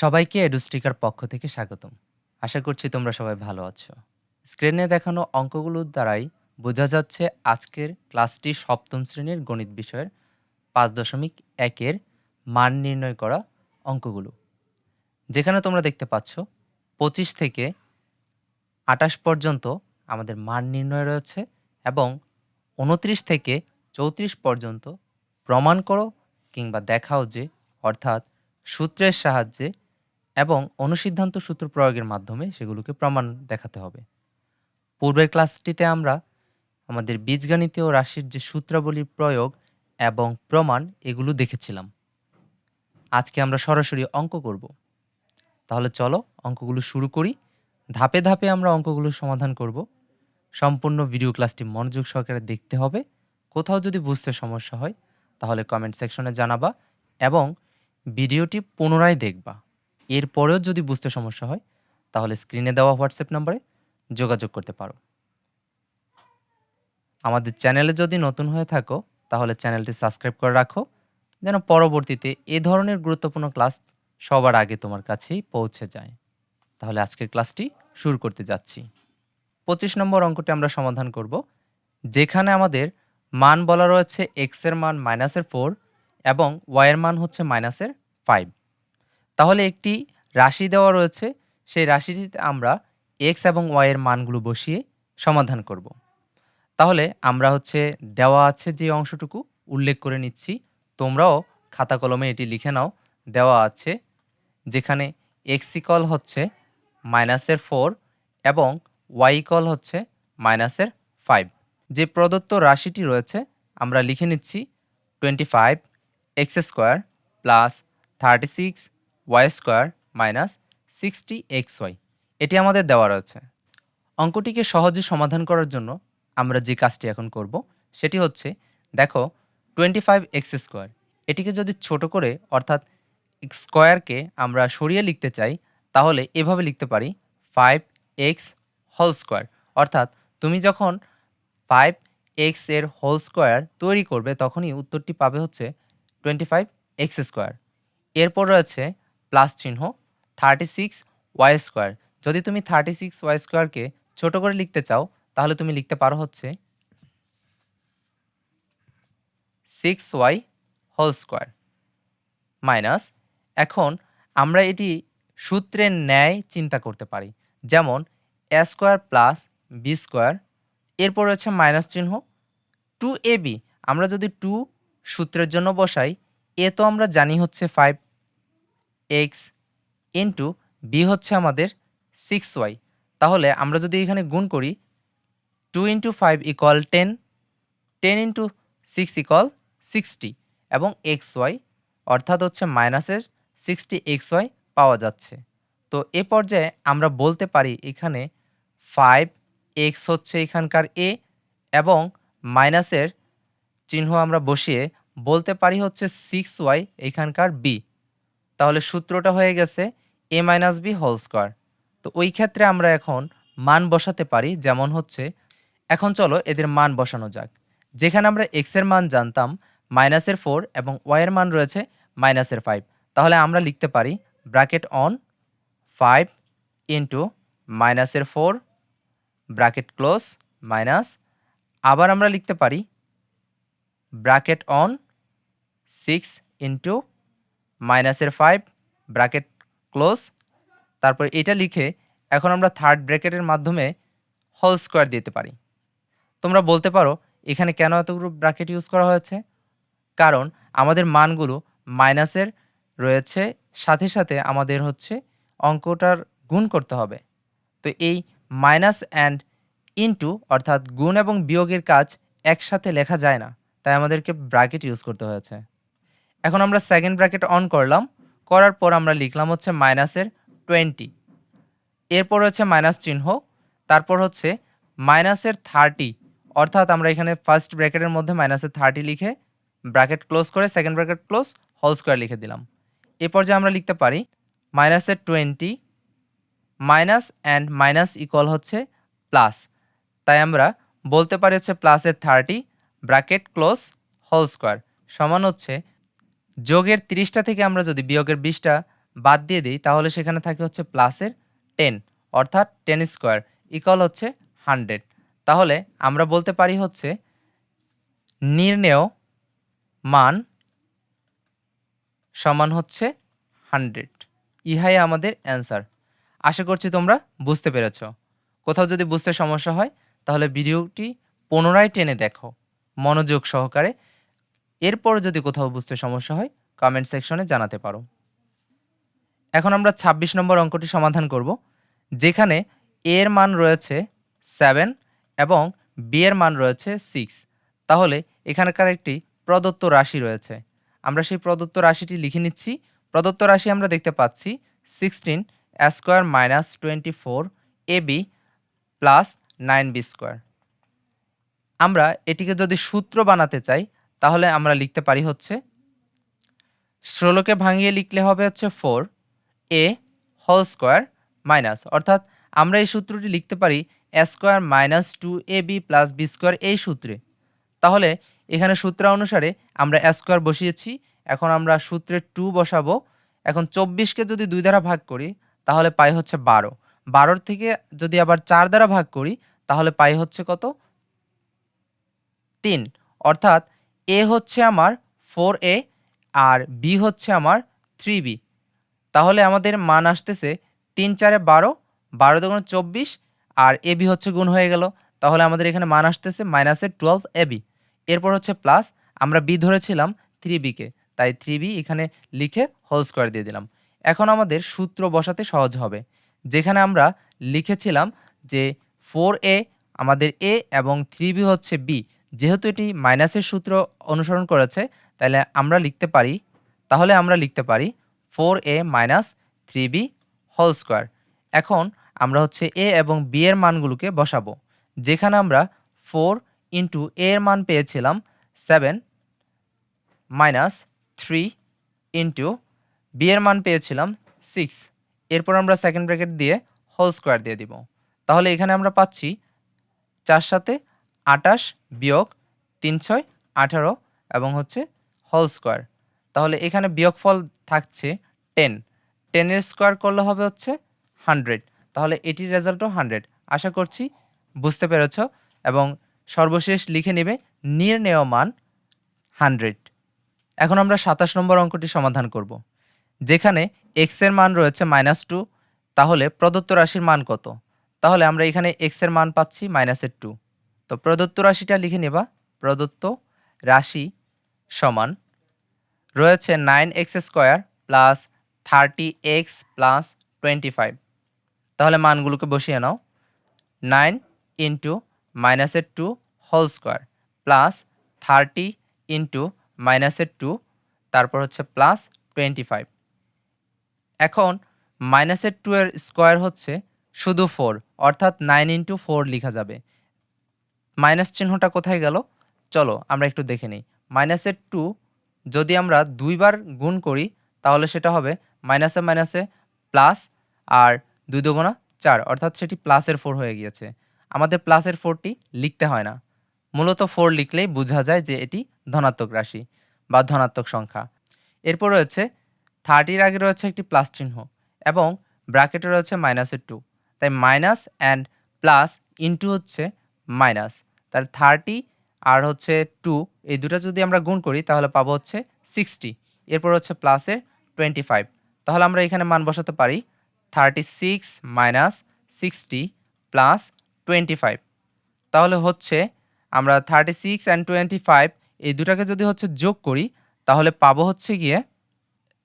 সবাইকে এডুস্টিকার পক্ষ থেকে স্বাগতম। আশা করছি তোমরা সবাই ভালো আছো। স্ক্রিনে দেখানো অঙ্কগুলোর দ্বারাই বোঝা যাচ্ছে আজকের ক্লাসটি সপ্তম শ্রেণীর গণিত বিষয়ের ৫.১ এর মান নির্ণয় করা অঙ্কগুলো। যেখানে তোমরা দেখতে পাচ্ছ ২৫ থেকে ২৮ পর্যন্ত আমাদের মান নির্ণয় রয়েছে এবং ২৯ থেকে ৩৪ পর্যন্ত প্রমাণ করো কিংবা দেখাও যে, অর্থাৎ সূত্রের সাহায্যে এবং অনুসিদ্ধান্ত সূত্র প্রয়োগের মাধ্যমে সেগুলোকে প্রমাণ দেখাতে হবে। পূর্বের ক্লাসটিতে আমরা আমাদের বীজগণিতীয় রাশির যে সূত্রাবলীর প্রয়োগ এবং প্রমাণ এগুলো দেখেছিলাম। আজকে আমরা সরাসরি অঙ্ক করব। তাহলে চলো অঙ্কগুলো শুরু করি। ধাপে ধাপে আমরা অঙ্কগুলো সমাধান করব। সম্পূর্ণ ভিডিও ক্লাসটি মনোযোগ সহকারে দেখতে হবে। কোথাও যদি বুঝতে সমস্যা হয় তাহলে কমেন্ট সেকশনে জানাবা এবং ভিডিওটি পুনরায় দেখবা। এরপরেও যদি বুঝতে সমস্যা হয় তাহলে স্ক্রিনে দেওয়া হোয়াটসঅ্যাপ নম্বরে যোগাযোগ করতে পারো। আমাদের চ্যানেলে যদি নতুন হয়ে থাকো তাহলে চ্যানেলটি সাবস্ক্রাইব করে রাখো, যেন পরবর্তীতে এ ধরনের গুরুত্বপূর্ণ ক্লাস সবার আগে তোমার কাছেই পৌঁছে যায়। তাহলে আজকের ক্লাসটি শুরু করতে যাচ্ছি। ২৫ নম্বর অঙ্কটি আমরা সমাধান করব, যেখানে আমাদের মান বলা রয়েছে এক্স এর মান -4 এবং ওয়াই এর মান হচ্ছে -5। তাহলে একটি রাশি দেওয়া রয়েছে, সেই রাশিটিতে আমরা এক্স এবং ওয়াই এর মানগুলো বসিয়ে সমাধান করব। তাহলে আমরা দেওয়া আছে যে অংশটুকু উল্লেখ করে নিচ্ছি, তোমরাও খাতা কলমে এটি লিখে নাও। দেওয়া আছে যেখানে এক্স ইকুয়াল হচ্ছে -4 এবং ওয়াই ইকুয়াল হচ্ছে -5। যে প্রদত্ত রাশিটি রয়েছে আমরা লিখে নিচ্ছি 25 x square plus 36 y square minus 60 x y. এটি আমাদের দেওয়া রয়েছে। অঙ্কটিকে সহজে সমাধান করার জন্য আমরা যে কাজটি এখন করব সেটি হচ্ছে, দেখো 25 এক্স স্কোয়ার এটিকে যদি ছোট করে অর্থাৎ স্কোয়ারকে আমরা সরিয়ে লিখতে চাই তাহলে এভাবে লিখতে পারি 5x হোল স্কোয়ার। অর্থাৎ তুমি যখন 5x এর হোল স্কোয়ার তৈরি করবে তখনই উত্তরটি পাবে হচ্ছে 25x স্কোয়ার। এরপর রয়েছে প্লাস চিহ্ন 36y স্কোয়ার। যদি তুমি 36y স্কোয়ারকে ছোট করে লিখতে চাও তাহলে তুমি লিখতে পারো হচ্ছে 6y হোল স্কোয়ার মাইনাস, এখন আমরা এটি সূত্রের ন্যায় চিন্তা করতে পারি, যেমন এ স্কোয়ার প্লাস বি স্কোয়ার। এরপর রয়েছে মাইনাস চিহ্ন 2ab। আমরা যদি 2 সূত্রের জন্য বসাই, এ তো আমরা জানি হচ্ছে 5x ইন্টু বি হচ্ছে আমাদের 6y। তাহলে আমরা যদি এখানে গুণ করি 2 ইন্টু 5 ইকুয়াল 10, 10 ইন্টু 6 ইকুয়াল 60 এবং এক্স ওয়াই অর্থাৎ হচ্ছে মাইনাসের 60 এক্স ওয়াই পাওয়া যাচ্ছে। তো এ পর্যায়ে আমরা বলতে পারি এখানে 5x হচ্ছে এখানকার এ এবং মাইনাসের চিহ্ন আমরা বসিয়ে বলতে পারি হচ্ছে 6y এখানকার বি। তাহলে সূত্রটা হয়ে গেছে a minus B whole square. তো ওই ক্ষেত্রে আমরা এখন মান বসাতে পারি, যেমন হচ্ছে, এখন চলো এদের মান বসানো যাক। যেখানে আমরা এক্স এর মান জানতাম -4 এবং ওয়াই এর মান রয়েছে -5, তাহলে আমরা লিখতে পারি bracket on 5 into -4 bracket close minus, আবার আমরা লিখতে পারি bracket on 6 into -5 bracket close. তারপর এটা লিখে এখন আমরা থার্ড ব্র্যাকেটের মাধ্যমে হোল স্কোয়ার দিতে পারি। তোমরা বলতে পারো এখানে কেন এতগুলো ব্র্যাকেট ইউজ করা হয়েছে? কারণ আমাদের মানগুলো মাইনাসের রয়েছে, সাথে সাথে আমাদের অঙ্কটার গুণ করতে হবে। তো এই মাইনাস অ্যান্ড ইনটু অর্থাৎ গুণ এবং বিয়োগের কাজ একসাথে লেখা যায় না, তাই আমাদেরকে ব্র্যাকেট ইউজ করতে হয়েছে। এখন আমরা সেকেন্ড ব্র্যাকেট অন করলাম, করার পর আমরা লিখলাম হচ্ছে -20। এরপর হচ্ছে মাইনাস চিহ্ন, তারপর হচ্ছে -30, অর্থাৎ আমরা এখানে ফার্স্ট ব্র্যাকেটের মধ্যে -30 লিখে ব্র্যাকেট ক্লোজ করে second bracket close whole square লিখে দিলাম। এরপর যে আমরা লিখতে পারি -20 মাইনাস অ্যান্ড মাইনাস ইকুয়াল হচ্ছে প্লাস, তাই আমরা বলতে পারি হচ্ছে প্লাসের 30 ব্র্যাকেট ক্লোজ হোল স্কোয়ার সমান হচ্ছে যোগের 30টা থেকে আমরা যদি বিয়োগের 20টা বাদ দিয়ে দিই তাহলে সেখানে থাকে হচ্ছে প্লাসের 10 অর্থাৎ 10 স্কোয়ার ইকুয়াল হচ্ছে 100। তাহলে আমরা বলতে পারি হচ্ছে নির্ণেয় মান সমান হচ্ছে 100। ইহাই আমাদের অ্যান্সার। আশা করছি তোমরা বুঝতে পেরেছ। কোথাও যদি বুঝতে সমস্যা হয় তাহলে ভিডিওটি পুনরায় টেনে দেখো মনোযোগ সহকারে। এরপর যদি কোথাও বুঝতে সমস্যা হয় কমেন্ট সেকশনে জানাতে পারো। এখন আমরা ২৬ নম্বর অঙ্কটি সমাধান করব, যেখানে এ এর মান রয়েছে 7 এবং বি এর মান রয়েছে 6। তাহলে এখানকার একটি প্রদত্ত রাশি রয়েছে। আমরা সেই প্রদত্ত রাশিটি লিখে নিচ্ছি। প্রদত্ত রাশি আমরা দেখতে পাচ্ছি 16 a square minus 24 ab plus 9b square. আমরা এটিকে যদি সূত্র বানাতে চাই তাহলে আমরা লিখতে পারি হচ্ছে 16কে ভাঙিয়ে লিখলে হবে হচ্ছে 4a হোল স্কোয়ার মাইনাস, অর্থাৎ আমরা এই সূত্রটি লিখতে পারি a square minus 2ab plus b square এই সূত্রে। তাহলে এখানে সূত্র অনুসারে আমরা a স্কোয়ার বসিয়েছি, এখন আমরা সূত্রে 2 বসাবো। এখন 24কে যদি 2 দ্বারা ভাগ করি তাহলে পাই হচ্ছে 12। 12 থেকে যদি আবার 4 দ্বারা ভাগ করি তাহলে পাই হচ্ছে কত? 3। অর্থাৎ এ হচ্ছে আমার 4a আর বি হচ্ছে আমার 3b। তাহলে আমাদের মান আসতেছে 3 4 12, 12 দুগুণে 24 আর এবি হচ্ছে গুণ হয়ে গেল। তাহলে আমাদের এখানে মান আসতেছে মাইনাসের 12 এবি। এরপর হচ্ছে প্লাস, আমরা বি ধরেছিলাম 3bকে, তাই 3b এখানে লিখে হোল স্কোয়ার দিয়ে দিলাম। এখন আমাদের সূত্র বসাতে সহজ হবে। যেখানে আমরা লিখেছিলাম যে 4a আমাদের এ এবং 3b হচ্ছে বি, যেহেতু এটি মাইনাসের সূত্র অনুসরণ করেছে তাহলে আমরা লিখতে পারি 4a minus 3b whole square. এখন আমরা হচ্ছে এ এবং বি এর মানগুলোকে বসাবো। যেখানে আমরা 4 ইন্টু এ এর মান পেয়েছিলাম 7 মাইনাস 3 ইন্টু বি এর মান পেয়েছিলাম 6। এরপর আমরা সেকেন্ড ব্র্যাকেট দিয়ে হোল স্কোয়ার দিয়ে দিব। তাহলে এখানে আমরা পাচ্ছি 4 সাথে 28 বিয়োগ 3 6 18 এবং হচ্ছে হোল স্কোয়ার। তাহলে এখানে বিয়োগফল থাকছে 10। 10 এর স্কোয়ার করলে হবে হচ্ছে 100। তাহলে এটির রেজাল্টও 100। আশা করছি বুঝতে পেরেছ এবং সর্বশেষ লিখে নেবে নির্ণেয় মান 100। এখন আমরা 27 নম্বর অঙ্কটি সমাধান করব, যেখানে x এর মান রয়েছে -2। তাহলে প্রদত্ত রাশির মান কত? তাহলে আমরা এখানে x এর মান পাচ্ছি -2। তো প্রদত্ত রাশিটা লিখে নেবা। প্রদত্ত রাশি সমান রয়েছে 9x square plus 30x plus 25। তাহলে মানগুলোকে বসিয়ে নাও। 9 into -2 whole square plus 30 into -2 তারপর হচ্ছে প্লাস 25। এখন -2 এর স্কোয়ার হচ্ছে শুধু 4, অর্থাৎ 9 ইন্টু 4 লিখা যাবে। মাইনাস চিহ্নটা কোথায় গেল? চলো আমরা একটু দেখে নিই। -2 যদি আমরা 2 বার গুণ করি তাহলে সেটা হবে মাইনাসে মাইনাসে প্লাস, আর 2 দুগুণা 4, অর্থাৎ সেটি প্লাসের 4 হয়ে গিয়েছে। আমাদের প্লাসের 4টি লিখতে হয় না, মূলত 4 লিখলেই বোঝা যায় যে এটি ধনাত্মক রাশি বা ধনাত্মক সংখ্যা। এরপর রয়েছে 30-র আগে রয়েছে একটি প্লাস চিহ্ন এবং ব্র্যাকেটে রয়েছে -2, তাই মাইনাস অ্যান্ড প্লাস ইন্টু হচ্ছে মাইনাস। তাহলে 30 আর হচ্ছে 2 এই দুটো যদি আমরা গুণ করি তাহলে পাবো হচ্ছে 60। এরপর হচ্ছে প্লাসের 25। তাহলে আমরা এখানে মান বসাতে পারি 36 মাইনাস 60 প্লাস 25। তাহলে হচ্ছে আমরা 36 অ্যান্ড 25 এই দুটাকে যদি হচ্ছে যোগ করি তাহলে পাবো হচ্ছে গিয়ে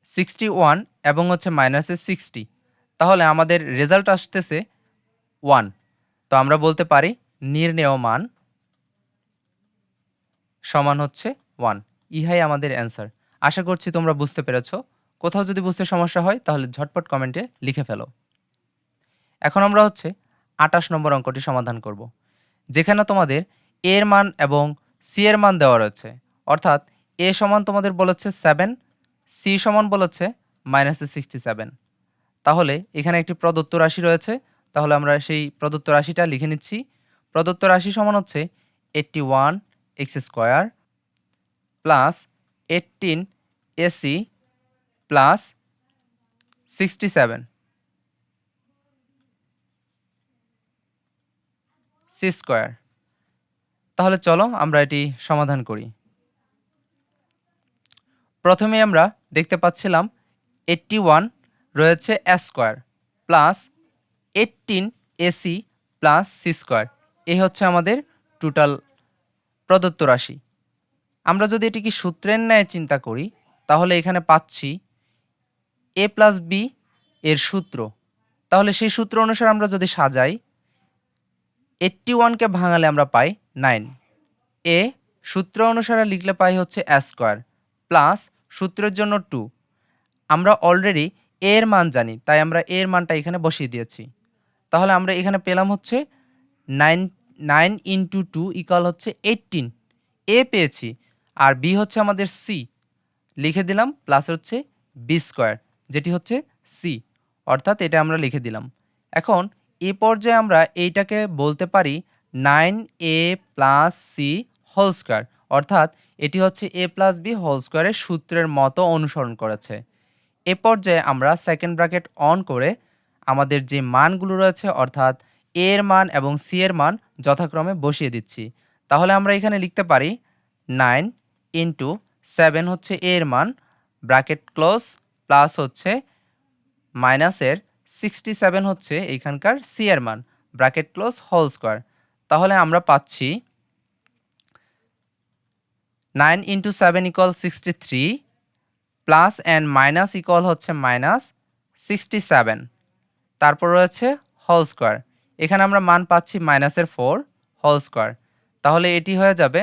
61 এবং হচ্ছে মাইনাসে 60। তাহলে আমাদের রেজাল্ট আসতেছে 1। তো আমরা বলতে পারি নির্ণেয় মান সমান হচ্ছে 1। ইহাই আমাদের অ্যান্সার। আশা করছি তোমরা বুঝতে পেরেছ। কোথাও যদি বুঝতে সমস্যা হয় তাহলে ঝটপট কমেন্টে লিখে ফেলো। এখন আমরা হচ্ছে 28 নম্বর অঙ্কটি সমাধান করব, যেখানে তোমাদের এ এর মান এবং সি এর মান দেওয়া রয়েছে। অর্থাৎ এ সমান তোমাদের বলেছে 7, সি সমান বলেছে -67। তাহলে এখানে একটি প্রদত্ত রাশি রয়েছে। তাহলে আমরা সেই প্রদত্ত রাশিটা লিখে নিচ্ছি। প্রদত্ত রাশি সমান হচ্ছে 81x square plus 18ac plus 67 c square. তাহলে চলো আমরা এটি সমাধান করি। প্রথমে আমরা দেখতে পাচ্ছিলাম 81 রয়েছে A square plus 18 AC plus C square, এই হচ্ছে আমাদের টোটাল প্রদত্ত রাশি। আমরা যদি এটিকে সূত্রের ন্যায় চিন্তা করি তাহলে এখানে পাচ্ছি এ প্লাস বি এর সূত্র। তাহলে সেই সূত্র অনুসারে আমরা যদি সাজাই 81কে ভাঙালে আমরা পাই 9, এ সূত্র অনুসারে লিখলে পাই হচ্ছে এ স্কোয়ার প্লাস সূত্রের জন্য 2, আমরা অলরেডি এর মান জানি তাই আমরা এর মানটা এখানে বসিয়ে দিয়েছি। তাহলে আমরা এখানে পেলাম হচ্ছে 9 ইন্টু 2 ইকুয়াল হচ্ছে 18, এ পেয়েছি আর বি হচ্ছে আমাদের সি, লিখে দিলাম প্লাস হচ্ছে বি স্কোয়ার যেটি হচ্ছে সি, অর্থাৎ এটা আমরা লিখে দিলাম। এখন এ পর্যায়ে আমরা এইটাকে বলতে পারি 9a plus C whole square, অর্থাৎ এটি হচ্ছে এ প্লাস বি হোল স্কোয়ারের সূত্রের মতো অনুসরণ করেছে। এ পর্যায়ে আমরা সেকেন্ড ব্র্যাকেট অন করে আমাদের যে মানগুলো রয়েছে অর্থাৎ এ এর মান এবং সি এর মান যথাক্রমে বসিয়ে দিচ্ছি। তাহলে আমরা এখানে লিখতে পারি 9 ইন্টু 7 হচ্ছে এ এর মান, ব্র্যাকেট ক্লোজ, প্লাস হচ্ছে মাইনাসের 67 হচ্ছে এইখানকার সি এর মান, ব্র্যাকেট ক্লোজ, হোল স্কোয়ার। তাহলে আমরা পাচ্ছি 9 into 7 equal 63 plus and minus equal হচ্ছে মাইনাস 67, তারপর রয়েছে হোল স্কোয়ার। এখানে আমরা মান পাচ্ছি মাইনাসের 4 হোল স্কোয়ার। তাহলে এটি হয়ে যাবে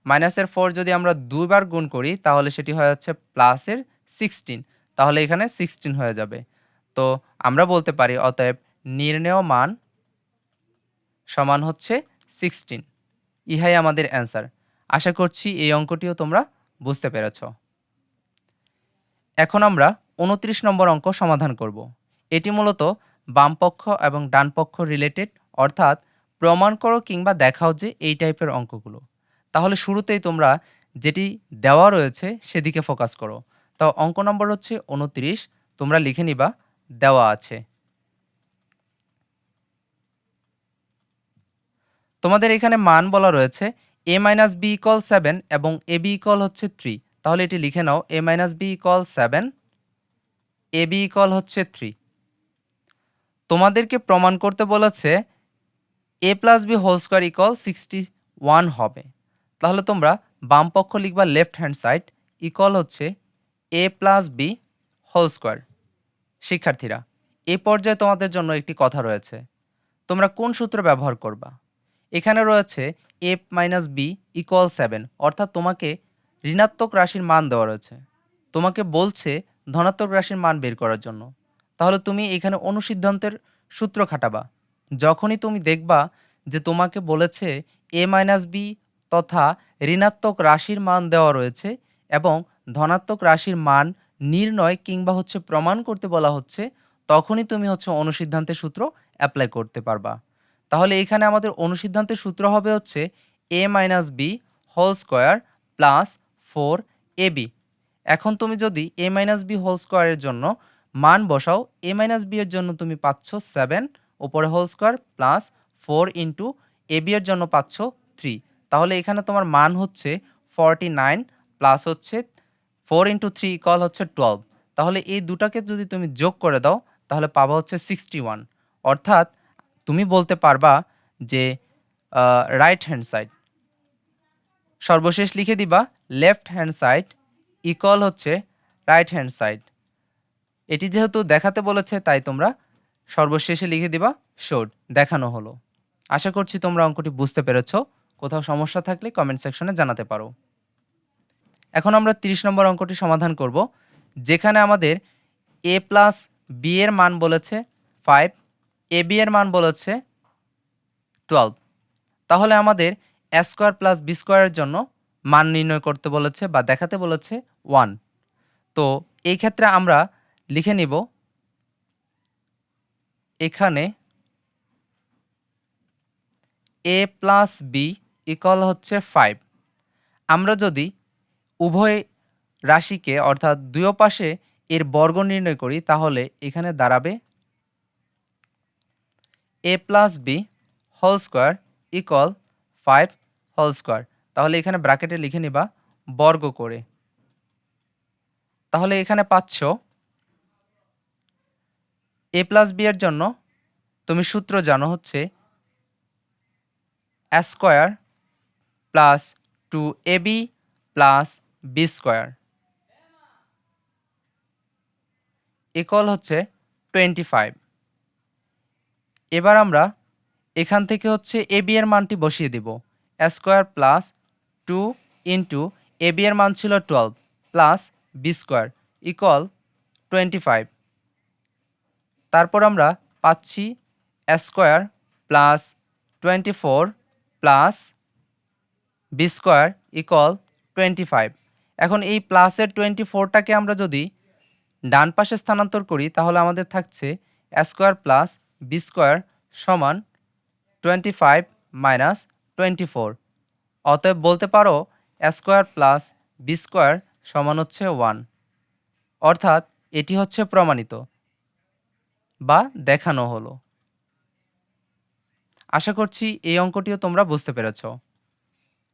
মাইনাসের 4 যদি আমরা দুইবার গুণ করি তাহলে সেটি হয়ে যাচ্ছে প্লাসের 16, তাহলে এখানে 16 হয়ে যাবে। তো আমরা বলতে পারি অতএব নির্ণেয় মান সমান হচ্ছে 16, ইহাই আমাদের অ্যান্সার। আশা করছি এই অঙ্কটিও তোমরা বুঝতে পেরেছ। এখন আমরা 29 নম্বর অঙ্ক সমাধান করব। এটি মূলত বামপক্ষ এবং ডানপক্ষ রিলেটেড, অর্থাৎ প্রমাণ করো কিংবা দেখাও যে এই টাইপের অঙ্কগুলো। তাহলে শুরুতেই তোমরা যেটি দেওয়া রয়েছে সেদিকে ফোকাস করো। তাও অঙ্ক নম্বর হচ্ছে 29, তোমরা লিখে নিবা দেওয়া আছে। তোমাদের এখানে মান বলা রয়েছে a মাইনাস বি ইকুয়াল 7 এবং এ বি ইকুয়াল হচ্ছে 3। তাহলে এটি লিখে নাও a minus B equal 7, A B equal হচ্ছে 3। তোমাদেরকে প্রমাণ করতে বলেছে A plus B whole square equal 61 হবে। তাহলে তোমরা বাম পক্ষ লিখবা লেফট হ্যান্ড সাইড ইকুয়াল হচ্ছে এ প্লাস বি হোল স্কোয়ার। শিক্ষার্থীরা, এই পর্যায়ে তোমাদের জন্য একটি কথা রয়েছে, তোমরা কোন সূত্র ব্যবহার করবা? এখানে রয়েছে এ মাইনাস বি ইকুয়াল 7, অর্থাৎ তোমাকে ঋণাত্মক রাশির মান দেওয়া রয়েছে, তোমাকে বলছে ধনাত্মক রাশির মান বের করার জন্য। তাহলে তুমি এখানে অনুসিদ্ধান্তের সূত্র খাটাবা। যখনই তুমি দেখবা যে তোমাকে বলেছে এ মাইনাস বি তথা ঋণাত্মক রাশির মান দেওয়া রয়েছে এবং ধনাত্মক রাশির মান নির্ণয় কিংবা হচ্ছে প্রমাণ করতে বলা হচ্ছে, তখনই তুমি হচ্ছে অনুসিদ্ধান্তের সূত্র অ্যাপ্লাই করতে পারবা। তাহলে এখানে আমাদের অনুসিদ্ধান্তের সূত্র হবে হচ্ছে A minus B whole square plus 4ab। এখন তুমি যদি এ মাইনাস বি হোল স্কোয়ারের জন্য মান বসাও, এ মাইনাস বি এর জন্য তুমি পাচ্ছ 7 উপরে whole square plus 4 into A B এর জন্য পাচ্ছ 3। তাহলে এখানে তোমার মান হচ্ছে 49 প্লাস হচ্ছে 4 ইন্টু 3 ইকুয়াল হচ্ছে 12। তাহলে এই দুটাকে যদি তুমি যোগ করে দাও তাহলে পাবা হচ্ছে 61, অর্থাৎ তুমি বলতে পারবা যে রাইট হ্যান্ড সাইড। সর্বশেষ লিখে দিবা লেফট হ্যান্ড সাইড ইকুয়াল হচ্ছে রাইট হ্যান্ড সাইড। এটি যেহেতু দেখাতে বলেছে তাই তোমরা সর্বশেষে লিখে দিবা শোড, দেখানো হলো। আশা করছি তোমরা অঙ্কটি বুঝতে পেরেছ। কোথাও সমস্যা থাকলে কমেন্ট সেকশনে জানাতে পারো। এখন আমরা 30 নম্বর অঙ্কটি সমাধান করব, যেখানে আমাদের এ প্লাস বি এর মান বলেছে 5, এ বি এর মান বলেছে 12। তাহলে আমাদের এ স্কোয়ার প্লাস বি স্কোয়ারের জন্য মান নির্ণয় করতে বলেছে বা দেখাতে বলেছে 1। তো এই ক্ষেত্রে আমরা লিখে নিব এখানে এ প্লাস বি ইকুয়াল হচ্ছে 5। আমরা যদি উভয় রাশিকে অর্থাৎ দুই পাশে এর বর্গ নির্ণয় করি তাহলে এখানে দাঁড়াবে a plus B whole square equal 5 whole square. তাহলে এখানে ব্র্যাকেটে লিখে নিবা বর্গ করে। তাহলে এখানে পাচ্ছ a প্লাস বি এর জন্য তুমি সূত্র জানো হচ্ছে a square plus 2ab plus b square equal হচ্ছে 25। এবার আমরা এখান থেকে হচ্ছে ab এর মানটি বসিয়ে দিব। a square plus 2 into ab এর মান ছিল 12 প্লাস বি স্কোয়ার ইকুয়াল 25। তারপর আমরা পাচ্ছি a square plus 24 plus b square equal 25। এখন এই প্লাসের 24টাকে আমরা যদি ডান পাশে স্থানান্তর করি তাহলে আমাদের থাকছে a square plus b square সমান 25 মাইনাস 24। অতএব বলতে পারো a square plus b square সমান হচ্ছে 1। অর্থাৎ এটি হচ্ছে প্রমাণিত বা দেখানো হলো। আশা করছি এই অঙ্কটিও তোমরা বুঝতে পেরেছ।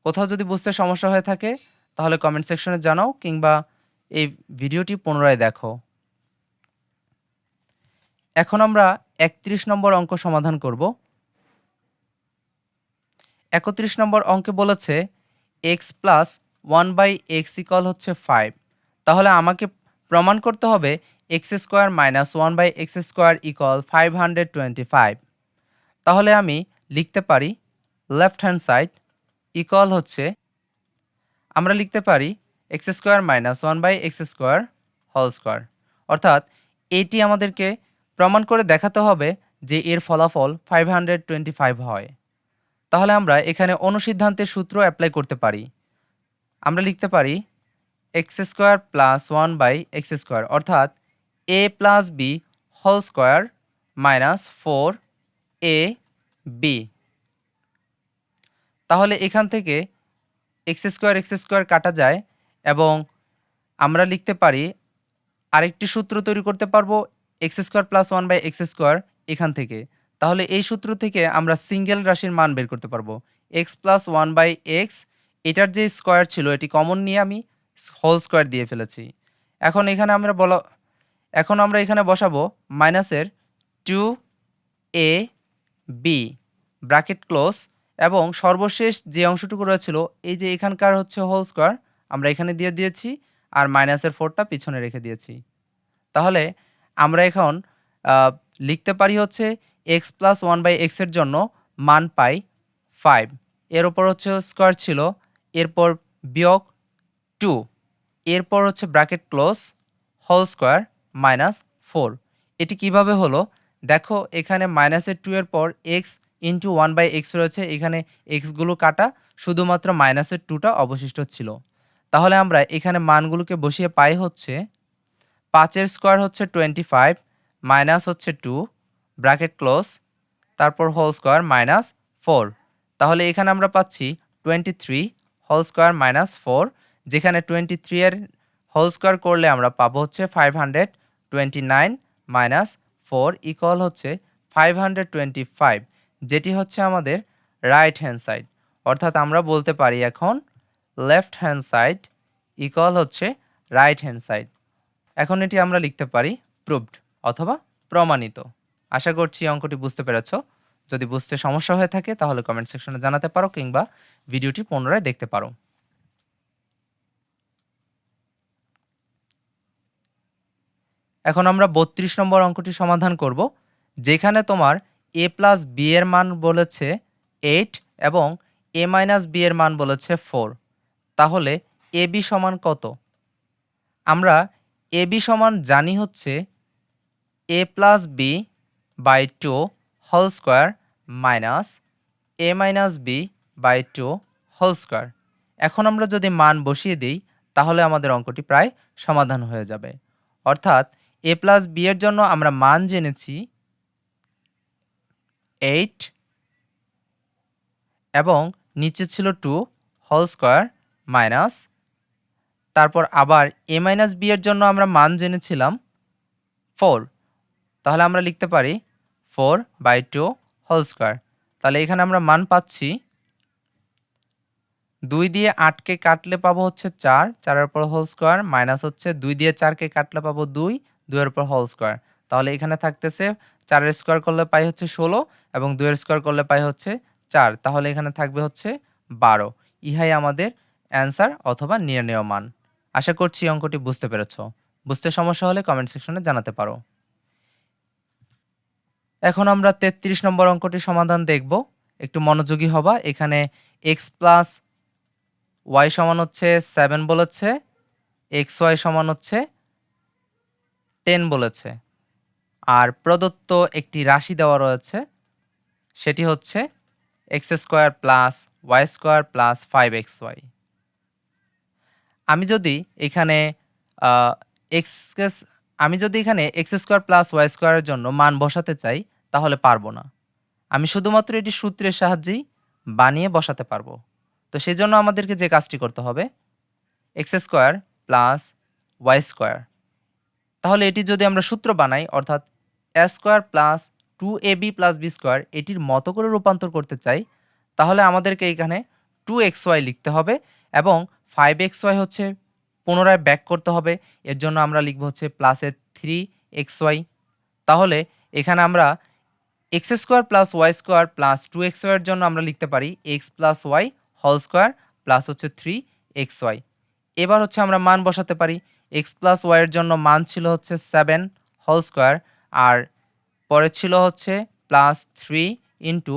কোথাও যদি বুঝতে সমস্যা হয়ে থাকে তাহলে কমেন্ট সেকশনে জানাও কিংবা এই ভিডিওটি পুনরায় দেখো। এখন আমরা 31 নম্বর অঙ্ক সমাধান করব। 31 নম্বর অঙ্কে বলেছে x প্লাস 1/x ইকুয়াল হচ্ছে 5। তাহলে আমাকে প্রমাণ করতে হবে x square minus 1/x square equal 525। তাহলে আমি লিখতে পারি লেফট হ্যান্ড সাইড ইকুয়াল হচ্ছে আমরা লিখতে পারি x square minus 1/x square whole square. অর্থাৎ এটি আমাদেরকে প্রমাণ করে দেখাতে হবে যে এর ফলাফল 525 হয়। তাহলে আমরা এখানে অনুসিদ্ধান্তের সূত্র অ্যাপ্লাই করতে পারি। আমরা লিখতে পারি x square plus 1/x square অর্থাৎ a plus B whole square minus 4ab। তাহলে এখান থেকে x স্কোয়ার কাটা যায় এবং আমরা লিখতে পারি আরেকটি সূত্র তৈরি করতে পারবো x square plus 1/x square এখান থেকে। তাহলে এই সূত্র থেকে আমরা সিঙ্গেল রাশির মান বের করতে পারবো x প্লাস 1/x। এটার যে স্কোয়ার ছিল এটি কমন নিয়ে আমি হোল স্কোয়ার দিয়ে ফেলেছি। এখন আমরা এখানে বসাবো মাইনাসের 2ab ব্র্যাকেট ক্লোজ এবং সর্বশেষ যে অংশটুকু রয়েছিল এই যে এখানকার হচ্ছে হোল স্কোয়ার আমরা এখানে দিয়ে দিয়েছি আর মাইনাসের 4টা পিছনে রেখে দিয়েছি। তাহলে আমরা এখন লিখতে পারি হচ্ছে x প্লাস 1/x এর জন্য মান পাই 5। এর ওপর হচ্ছে স্কোয়ার ছিল, এরপর বিয়োগ 2, এরপর হচ্ছে bracket close whole square minus 4। এটি কিভাবে হলো দেখো, এখানে মাইনাসের 2 এর পর x ইন্টু 1/x রয়েছে, এখানে এক্সগুলো কাটা, শুধুমাত্র মাইনাসের 2টা অবশিষ্ট ছিল। তাহলে আমরা এখানে মানগুলোকে বসিয়ে পাই হচ্ছে 5 স্কোয়ার হচ্ছে 25 মাইনাস হচ্ছে 2 ব্র্যাকেট ক্লোজ তারপর হোল স্কোয়ার মাইনাস 4। তাহলে এখানে আমরা পাচ্ছি 23 হোল স্কোয়ার মাইনাস 4, যেখানে 23 এর হোল স্কোয়ার করলে আমরা পাবো হচ্ছে 529 মাইনাস 4 ইকুয়াল হচ্ছে 525, যেটি হচ্ছে আমাদের রাইট হ্যান্ড সাইড। অর্থাৎ আমরা বলতে পারি এখন লেফট হ্যান্ড সাইড ইকুয়াল হচ্ছে রাইট হ্যান্ড সাইড। এখন এটি আমরা লিখতে পারি প্রুভড অথবা প্রমাণিত। আশা করছি অঙ্কটি বুঝতে পেরেছ। যদি বুঝতে সমস্যা হয়ে থাকে তাহলে কমেন্ট সেকশনে জানাতে পারো কিংবা ভিডিওটি পুনরায় দেখতে পারো। এখন আমরা 32 নম্বর অঙ্কটি সমাধান করব, যেখানে তোমার a প্লাস বি এর মান বলেছে 8 এবং a মাইনাস বি এর মান বলেছে 4। তাহলে ab সমান কত? আমরা ab সমান জানি হচ্ছে a plus b by 2 whole square minus a minus b by 2 whole square. এখন আমরা যদি মান বসিয়ে দিই তাহলে আমাদের অঙ্কটি প্রায় সমাধান হয়ে যাবে। অর্থাৎ a প্লাস বি এর জন্য আমরা মান জেনেছি 8 এবং নিচে ছিল 2 হোল স্কোয়ার মাইনাস তারপর আবার a মাইনাস b এর জন্য আমরা মান জেনেছিলাম 4, তাহলে আমরা লিখতে পারি 4/2 হোল স্কয়ার। তাহলে এখানে আমরা মান পাচ্ছি 2 দিয়ে 8 কে কাটলে পাবো হচ্ছে 4, 4 এর উপর হোল স্কয়ার মাইনাস হচ্ছে 2 দিয়ে 4 কে কাটলে পাবো 2, 2 এর উপর হোল স্কয়ার। তাহলে এখানে থাকতেছে 4 এর স্কয়ার করলে পাই হচ্ছে 16 এবং 2 এর স্কয়ার করলে পাই হচ্ছে 4, তাহলে এখানে থাকবে হচ্ছে 12। ইহাই আমাদের অ্যান্সার অথবা নির্ণেয় মান। আশা করছি এই অঙ্কটি বুঝতে পেরেছো। বুঝতে সমস্যা হলে কমেন্ট সেকশনে জানাতে পারো। এখন আমরা 33 নম্বর অঙ্কটির সমাধান দেখব। একটু মনোযোগী হবা। এখানে x প্লাস y সমান হচ্ছে 7 বলেছে, xy সমান হচ্ছে 10 বলেছে। আর প্রদত্ত একটি রাশি দেওয়া রয়েছে, সেটি হচ্ছে x square plus y square plus 5xy। আমি যদি এখানে আ x আমি যদি এখানে x স্কয়ার প্লাস y স্কয়ারের জন্য মান বসাতে চাই তাহলে পারবো না। আমি শুধুমাত্র এটি সূত্রের সাহায্যেই বানিয়ে বসাতে পারবো। তো সেজন্য আমাদেরকে যে কাজটি করতে হবে x square plus y square. তাহলে এটি যদি আমরা সূত্র বানাই অর্থাৎ a square plus 2ab plus b square এটির মতো করে রূপান্তর করতে চাই, তাহলে আমাদেরকে এখানে 2xy লিখতে হবে এবং 5xy হচ্ছে পুনরায় ব্যাক করতে হবে। এর জন্য আমরা লিখব হচ্ছে প্লাসের 3xy। তাহলে এখানে আমরা x square plus y square plus 2xy এর জন্য আমরা লিখতে পারি x প্লাস y হোল স্কয়ার প্লাস হচ্ছে 3xy। এবার হচ্ছে আমরা মান বসাতে পারি। x প্লাস y এর জন্য মান ছিল হচ্ছে 7 হোল স্কয়ার আর পরে ছিল হচ্ছে প্লাস 3 ইনটু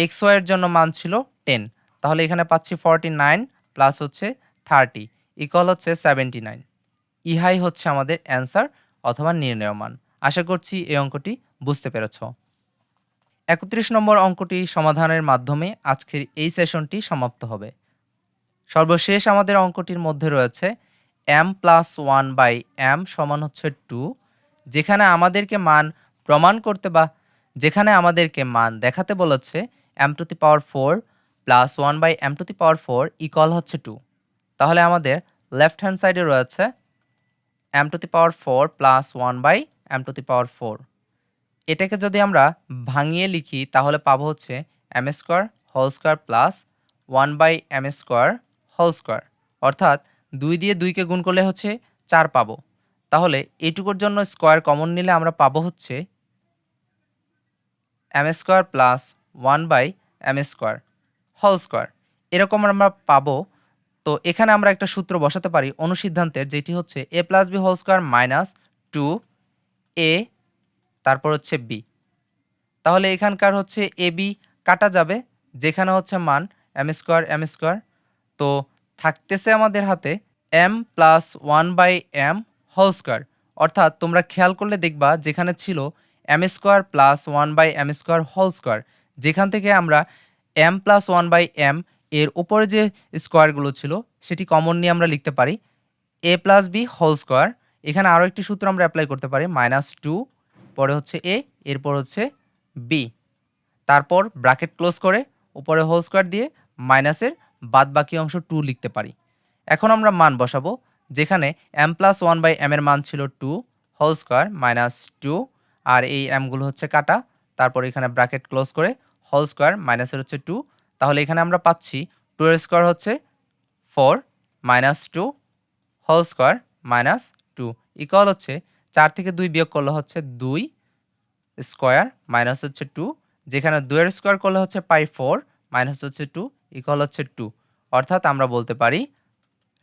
xy এর জন্য মান ছিল 10। তাহলে এখানে পাচ্ছি 49 প্লাস হচ্ছে 30 ইকুয়াল হচ্ছে 79। ইহাই হচ্ছে আমাদের অ্যান্সার অথবা নির্ণেয় মান। আশা করছি এই অঙ্কটি বুঝতে পেরেছো। 31 নম্বর অঙ্কটি সমাধানের মাধ্যমে আজকের এই সেশনটি সমাপ্ত হবে। সর্বশেষ আমাদের অঙ্কটির মধ্যে রয়েছে m প্লাস 1/m সমান হচ্ছে 2, যেখানে আমাদেরকে মান প্রমাণ করতে বা যেখানে আমাদেরকে মান দেখাতে বলেছে m to the power 4 plus 1/m to the power 4 equal হচ্ছে 2। তাহলে আমাদের লেফট হ্যান্ড সাইডে রয়েছে m to the power 4 plus 1/m to the power 4। এটাকে যদি আমরা ভাঙিয়ে লিখি তাহলে পাবো হচ্ছে m square whole square plus 1/m square whole square, অর্থাৎ 2 দিয়ে 2 কে গুণ করলে হচ্ছে 4 পাবো। তাহলে এইটুকুর জন্য স্কয়ার কমন নিলে আমরা পাবো হচ্ছে m square plus 1/m square whole square, এরকম আমরা পাবো। তো এখানে আমরা একটা সূত্র বসাতে পারি অনুসিদ্ধান্তের, যেটি হচ্ছে a প্লাস b whole square minus 2a তারপর হচ্ছে b। তাহলে এখানকার হচ্ছে ab কাটা যাবে, যেখানে হচ্ছে মান m স্কয়ার। তো থাকতেছে আমাদের হাতে m plus 1/m whole square, অর্থাৎ তোমরা খেয়াল করলে দেখবা যেখানে ছিল m square plus 1/m square whole square, যেখান থেকে আমরা m প্লাস 1/m এর উপরে যে স্কয়ারগুলো ছিল সেটি কমন নিয়ে আমরা লিখতে পারি a প্লাস b হোল স্কয়ার। এখানে আরও একটি সূত্র আমরা অ্যাপ্লাই করতে পারি -2 পরে হচ্ছে a এরপর হচ্ছে b, তারপর ব্র্যাকেট ক্লোজ করে উপরে হোল স্কয়ার দিয়ে মাইনাসের বাদবাকি অংশ 2 লিখতে পারি। এখন আমরা মান বসাবো, যেখানে m প্লাস 1/m এর মান ছিল 2 হোল স্কয়ার মাইনাস 2 আর এই m গুলো হচ্ছে কাটা, তারপর এখানে ব্র্যাকেট ক্লোজ করে হোল স্কয়ার মাইনাসের হচ্ছে 2। তাহলে এখানে আমরা পাচ্ছি 2 এর স্কয়ার হচ্ছে 4 minus 2 whole square minus 2 equal হচ্ছে 4 থেকে 2 বিয়োগ করলে হচ্ছে 2 স্কয়ার মাইনাস হচ্ছে 2, যেখানে 2 এর স্কয়ার করলে হচ্ছে পাই 4 মাইনাস হচ্ছে 2 ইকুয়াল হচ্ছে 2, অর্থাৎ আমরা বলতে পারি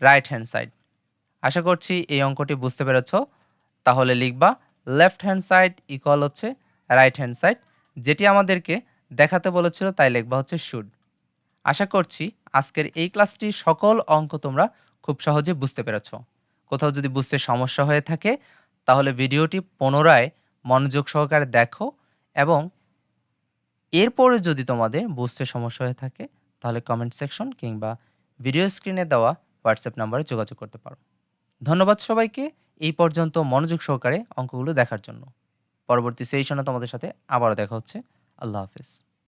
রাইট হ্যান্ড সাইড। আশা করছি এই অঙ্কটি বুঝতে পেরেছো। তাহলে লিখবা লেফট হ্যান্ড সাইড ইকুয়াল হচ্ছে রাইট হ্যান্ড সাইড, যেটি আমাদেরকে দেখাতে বলেছিল তাই লিখবা হচ্ছে শুড। আশা করছি আজকের এই ক্লাসটির সকল অঙ্ক তোমরা খুব সহজে বুঝতে পেরেছো। কোথাও যদি বুঝতে সমস্যা হয়ে থাকে তাহলে ভিডিওটি পুনরায় মনোযোগ সহকারে দেখো এবং এরপরে যদি তোমাদের বুঝতে সমস্যা হয়ে থাকে তাহলে কমেন্ট সেকশন কিংবা ভিডিও স্ক্রিনে দেওয়া হোয়াটসঅ্যাপ নাম্বারে যোগাযোগ করতে পারো। ধন্যবাদ সবাইকে এই পর্যন্ত মনোযোগ সহকারে অঙ্কগুলো দেখার জন্য। পরবর্তী সেশনে তোমাদের সাথে আবারও দেখা হচ্ছে। আল্লাহ হাফেজ।